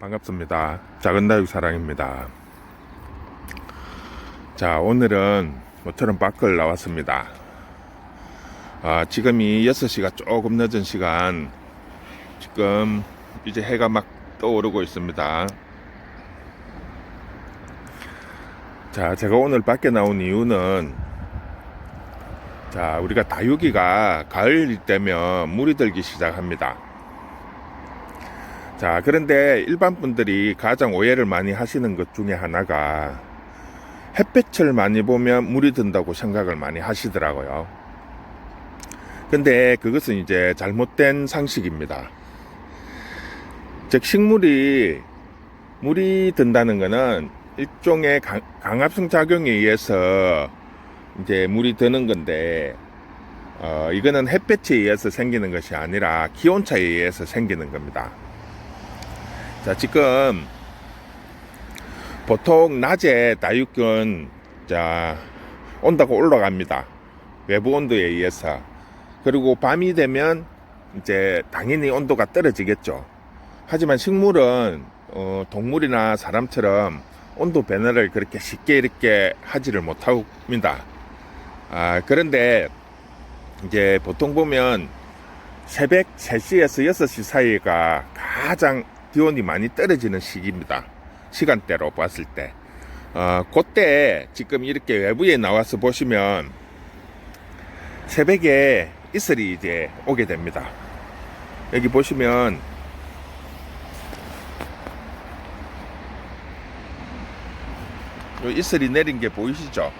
반갑습니다. 작은 다육 사랑입니다. 자, 오늘은 모처럼 밖을 나왔습니다. 지금이 6시가 조금 늦은 시간, 지금 이제 해가 막 떠오르고 있습니다. 자, 제가 오늘 밖에 나온 이유는, 자, 우리가 다육이가 가을이 되면 물이 들기 시작합니다. 자, 그런데 일반 분들이 가장 오해를 많이 하시는 것 중에 하나가 햇볕을 많이 보면 물이 든다고 생각을 많이 하시더라고요. 근데 그것은 이제 잘못된 상식입니다. 즉, 식물이 물이 든다는 것은 일종의 강압성 작용에 의해서 이제 물이 드는 건데, 이거는 햇볕에 의해서 생기는 것이 아니라 기온차에 의해서 생기는 겁니다. 자, 지금 보통 낮에 다육은 온도가 올라갑니다. 외부 온도에 의해서. 그리고 밤이 되면 이제 당연히 온도가 떨어지겠죠. 하지만 식물은 동물이나 사람처럼 온도 변화를 그렇게 쉽게 이렇게 하지를 못합니다. 그런데 이제 보통 보면 새벽 3시에서 6시 사이가 가장 기온이 많이 떨어지는 시기입니다. 시간대로 봤을 때. 그때 지금 이렇게 외부에 나와서 보시면 새벽에 이슬이 이제 오게 됩니다. 여기 보시면 요 이슬이 내린 게 보이시죠?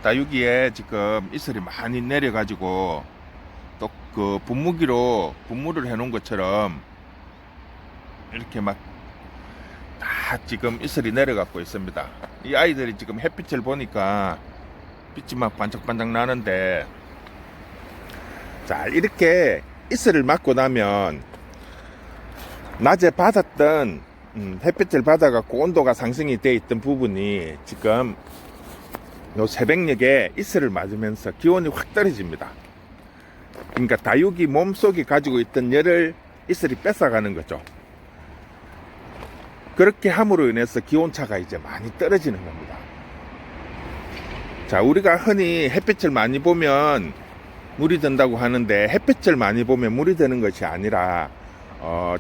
다육이에 지금 이슬이 많이 내려가지고 또 그 분무기로 분무를 해놓은 것처럼 이렇게 막 다 지금 이슬이 내려가고 있습니다. 이 아이들이 지금 햇빛을 보니까 빛이 막 반짝반짝 나는데, 자, 이렇게 이슬을 맞고 나면 낮에 받았던 햇빛을 받아갖고 온도가 상승이 돼 있던 부분이 지금 요 새벽녘에 이슬을 맞으면서 기온이 확 떨어집니다. 그러니까 다육이 몸속에 가지고 있던 열을 이슬이 뺏어가는 거죠. 그렇게 함으로 인해서 기온차가 이제 많이 떨어지는 겁니다. 자, 우리가 흔히 햇빛을 많이 보면 물이 든다고 하는데, 햇빛을 많이 보면 물이 드는 것이 아니라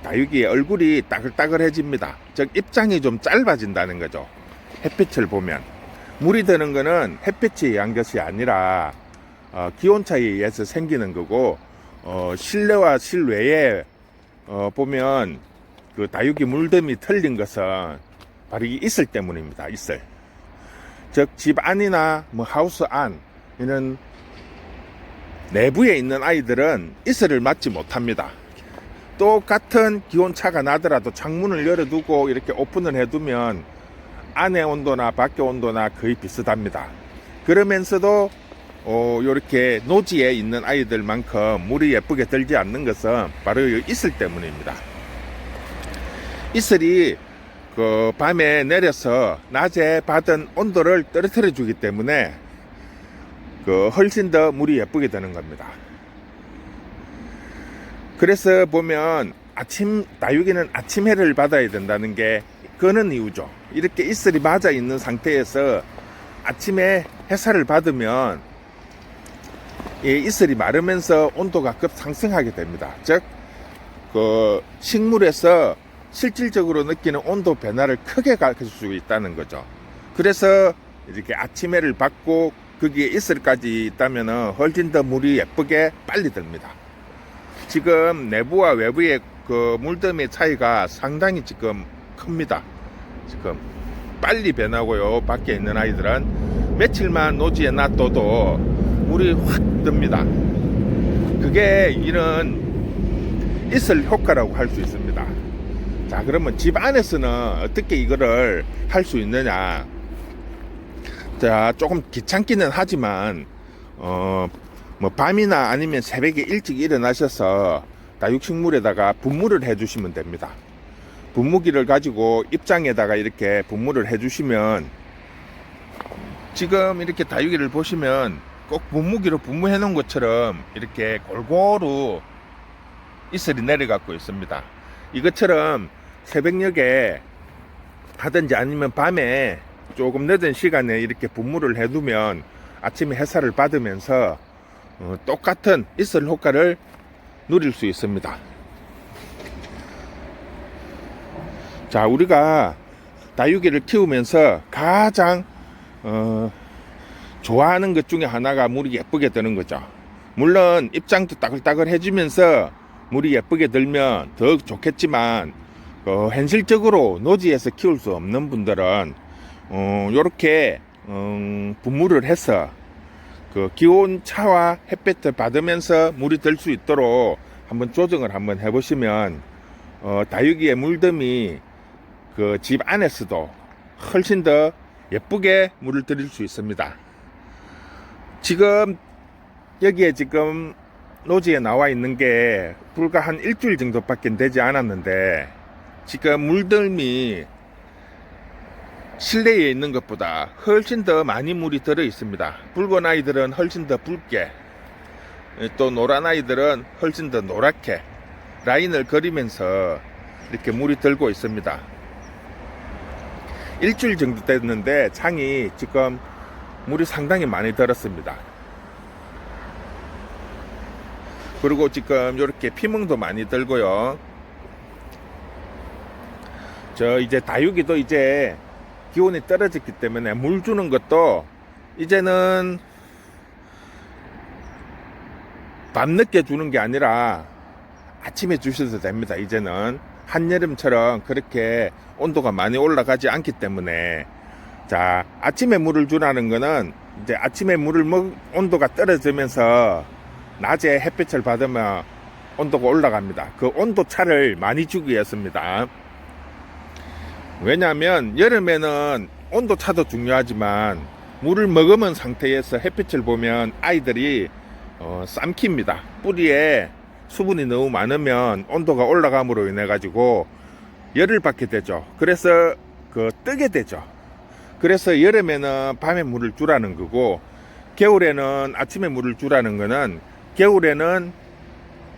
다육이의 얼굴이 따글따글해집니다. 즉, 입장이 좀 짧아진다는 거죠. 햇빛을 보면. 물이 드는 거는 햇빛에 의한 것이 아니라 기온차에 의해서 생기는 거고, 실내와 실외에 보면 그 다육이 물듬이 틀린 것은 바로 이 이슬 때문입니다. 이슬. 즉, 집 안이나 뭐 하우스 안, 이런 내부에 있는 아이들은 이슬을 맞지 못합니다. 똑같은 기온차가 나더라도 창문을 열어두고 이렇게 오픈을 해두면 안의 온도나 밖의 온도나 거의 비슷합니다. 그러면서도 이렇게 노지에 있는 아이들만큼 물이 예쁘게 들지 않는 것은 바로 이 이슬 때문입니다. 이슬이 그 밤에 내려서 낮에 받은 온도를 떨어뜨려 주기 때문에 그 훨씬 더 물이 예쁘게 되는 겁니다. 그래서 보면 다육이는 아침 해를 받아야 된다는 게 그는 이유죠. 이렇게 이슬이 맞아 있는 상태에서 아침에 햇살을 받으면 이 이슬이 마르면서 온도가 급 상승하게 됩니다. 즉, 그 식물에서 실질적으로 느끼는 온도 변화를 크게 가질 수 있다는 거죠. 그래서 이렇게 아침해를 받고 거기에 이슬까지 있다면 훨씬 더 물이 예쁘게 빨리 듭니다. 지금 내부와 외부의 그 물듬의 차이가 상당히 지금 큽니다. 지금 빨리 변하고요. 밖에 있는 아이들은 며칠만 노지에 놔둬도 물이 확 듭니다. 그게 이런 이슬 효과라고 할 수 있습니다. 자, 그러면 집 안에서는 어떻게 이거를 할 수 있느냐? 자, 조금 귀찮기는 하지만 뭐 밤이나 아니면 새벽에 일찍 일어나셔서 다육식물에다가 분무를 해주시면 됩니다. 분무기를 가지고 입장에다가 이렇게 분무를 해주시면, 지금 이렇게 다육이를 보시면 꼭 분무기로 분무해 놓은 것처럼 이렇게 골고루 이슬이 내려가고 있습니다. 이것처럼 새벽녘에 하든지 아니면 밤에 조금 늦은 시간에 이렇게 분무를 해두면 아침에 햇살을 받으면서 똑같은 이슬 효과를 누릴 수 있습니다. 자, 우리가 다육이를 키우면서 가장 좋아하는 것 중에 하나가 물이 예쁘게 드는 거죠. 물론 입장도 따글따글 해주면서 물이 예쁘게 들면 더 좋겠지만 현실적으로 노지에서 키울 수 없는 분들은 요렇게 분무를 해서 그 기온 차와 햇볕을 받으면서 물이 들 수 있도록 한번 조정을 한번 해보시면 다육이의 물듬이 그 집 안에서도 훨씬 더 예쁘게 물을 들일 수 있습니다. 지금 여기에 지금 노지에 나와 있는 게 불과 한 일주일 정도밖에 되지 않았는데 지금 물들미 실내에 있는 것보다 훨씬 더 많이 물이 들어 있습니다. 붉은 아이들은 훨씬 더 붉게, 또 노란 아이들은 훨씬 더 노랗게 라인을 그리면서 이렇게 물이 들고 있습니다. 일주일 정도 됐는데 창이 지금 물이 상당히 많이 들었습니다. 그리고 지금 이렇게 피멍도 많이 들고요. 저 이제 다육이도 이제 기온이 떨어졌기 때문에 물 주는 것도 이제는 밤늦게 주는 게 아니라 아침에 주셔도 됩니다. 이제는 한여름처럼 그렇게 온도가 많이 올라가지 않기 때문에, 자, 아침에 물을 주라는 거는 이제 아침에 물을 온도가 떨어지면서 낮에 햇빛을 받으면 온도가 올라갑니다. 그 온도 차를 많이 주기 위해서입니다. 왜냐하면 여름에는 온도 차도 중요하지만 물을 머금은 상태에서 햇빛을 보면 아이들이 삼킵니다. 뿌리에 수분이 너무 많으면 온도가 올라감으로 인해 가지고 열을 받게 되죠. 그래서 뜨게 되죠. 그래서 여름에는 밤에 물을 주라는 거고, 겨울에는 아침에 물을 주라는 거는, 겨울에는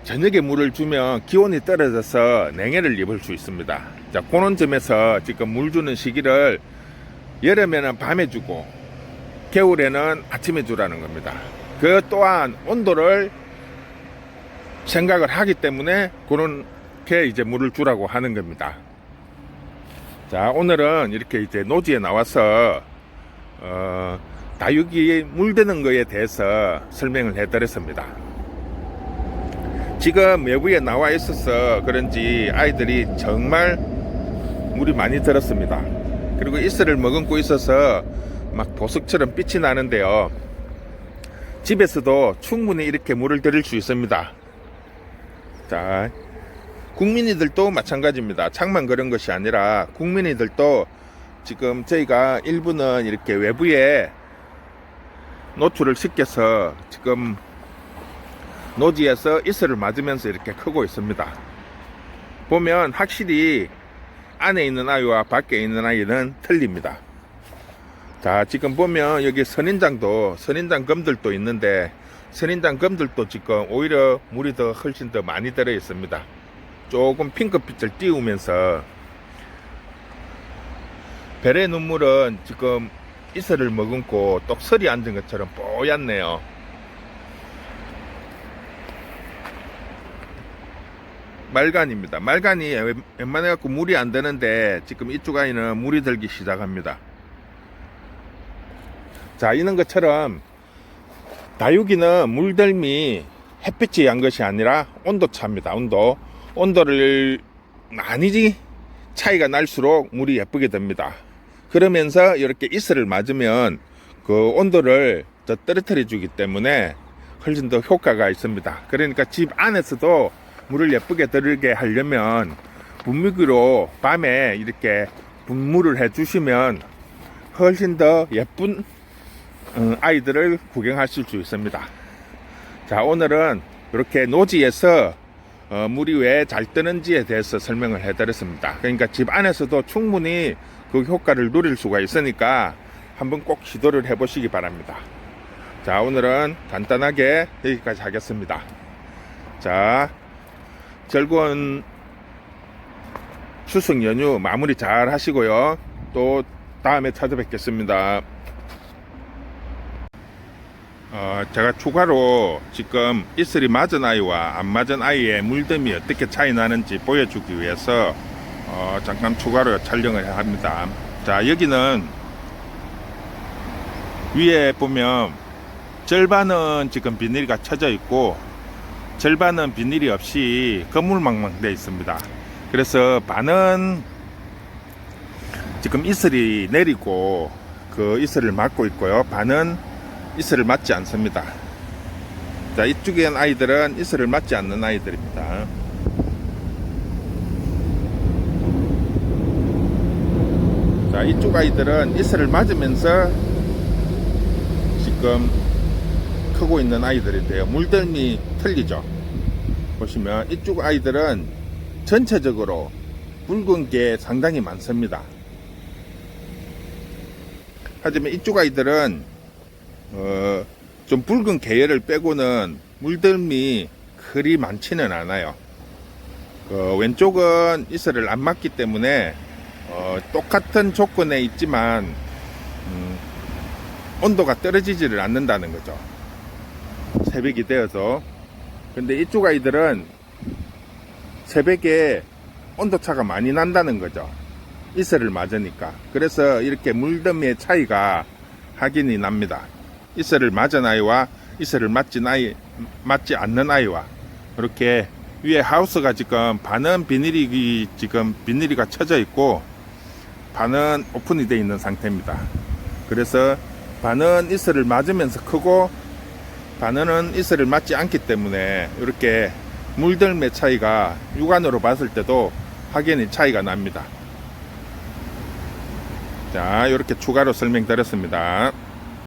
저녁에 물을 주면 기온이 떨어져서 냉해를 입을 수 있습니다. 자, 그런 점에서 지금 물 주는 시기를 여름에는 밤에 주고 겨울에는 아침에 주라는 겁니다. 그 또한 온도를 생각을 하기 때문에 그렇게 이제 물을 주라고 하는 겁니다. 자, 오늘은 이렇게 이제 노지에 나와서 다육이 물드는 거에 대해서 설명을 해드렸습니다. 지금 외부에 나와 있어서 그런지 아이들이 정말 물이 많이 들었습니다. 그리고 이슬을 머금고 있어서 막 보석처럼 빛이 나는데요. 집에서도 충분히 이렇게 물을 들일 수 있습니다. 자, 국민이들도 마찬가지입니다. 창만 그런 것이 아니라 국민이들도 지금 저희가 일부는 이렇게 외부에 노출을 시켜서 지금 노지에서 이슬을 맞으면서 이렇게 크고 있습니다. 보면 확실히 안에 있는 아이와 밖에 있는 아이는 틀립니다. 자, 지금 보면 여기 선인장 검들도 있는데 선인장 검들도 지금 오히려 물이 훨씬 더 많이 들어 있습니다. 조금 핑크빛을 띄우면서 별의 눈물은 지금 이슬을 머금고 똑설이 앉은 것처럼 뽀얗네요. 말간입니다. 말간이 웬만해 갖고 물이 안 되는데 지금 이쪽 아이는 물이 들기 시작합니다. 자, 이런 것처럼 다육이는 물들미 햇빛이 양 것이 아니라 온도차입니다. 온도를 많이 차이가 날수록 물이 예쁘게 됩니다. 그러면서 이렇게 이슬을 맞으면 그 온도를 더 떨어뜨려 주기 때문에 훨씬 더 효과가 있습니다. 그러니까 집 안에서도 물을 예쁘게 들게 하려면 분무기로 밤에 이렇게 분무를 해 주시면 훨씬 더 예쁜 아이들을 구경하실 수 있습니다. 자, 오늘은 이렇게 노지에서 물이 왜 잘 뜨는지에 대해서 설명을 해드렸습니다. 그러니까 집 안에서도 충분히 그 효과를 누릴 수가 있으니까 한번 꼭 시도를 해보시기 바랍니다. 자, 오늘은 간단하게 여기까지 하겠습니다. 자, 즐거운 추석 연휴 마무리 잘 하시고요. 또 다음에 찾아뵙겠습니다. 제가 추가로 지금 이슬이 맞은 아이와 안 맞은 아이의 물됨이 어떻게 차이 나는지 보여주기 위해서 잠깐 추가로 촬영을 합니다. 자, 여기는 위에 보면 절반은 지금 비닐이 쳐져 있고 절반은 비닐이 없이 거물망망 되어 있습니다. 그래서 반은 지금 이슬이 내리고 그 이슬을 맞고 있고요. 반은 이슬을 맞지 않습니다. 자, 이쪽에 아이들은 이슬을 맞지 않는 아이들입니다. 자, 이쪽 아이들은 이슬을 맞으면서 지금 크고 있는 아이들인데요. 물들미 틀리죠. 보시면 이쪽 아이들은 전체적으로 붉은 게 상당히 많습니다. 하지만 이쪽 아이들은 좀 붉은 계열을 빼고는 물들미 그리 많지는 않아요. 왼쪽은 이슬을 안 맞기 때문에 똑같은 조건에 있지만 온도가 떨어지지를 않는다는 거죠. 새벽이 되어서. 근데 이쪽 아이들은 새벽에 온도차가 많이 난다는 거죠. 이슬을 맞으니까. 그래서 이렇게 물더미의 차이가 확인이 납니다. 이슬을 맞은 아이와 이슬을 맞지 않는 아이와 이렇게 위에 하우스가 지금 반은 비닐이가 쳐져 있고 반은 오픈이 되어 있는 상태입니다. 그래서 반은 이슬을 맞으면서 크고 반은 이슬을 맞지 않기 때문에 이렇게 물들매 차이가 육안으로 봤을 때도 확연히 차이가 납니다. 자, 이렇게 추가로 설명드렸습니다.